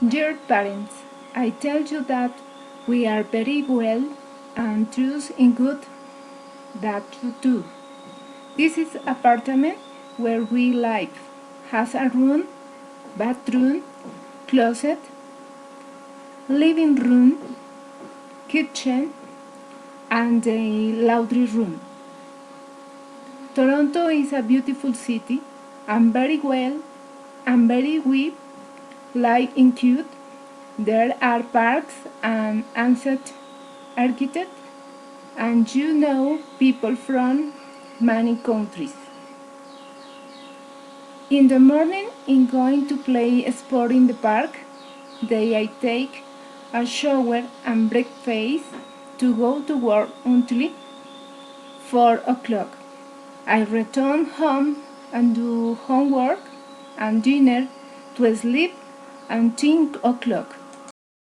Dear parents, I tell you that we are very well and trust in good that you do. This is apartment where we live. Has a room, bathroom, closet, living room, kitchen, and a laundry room. Toronto is a beautiful city and very we like in cute. There are parks and ancient architects and you know people from many countries. In the morning, in going to play sport in the park, then I take a shower and breakfast to go to work until 4 o'clock. I return home and do homework and dinner to sleep and 10 o'clock.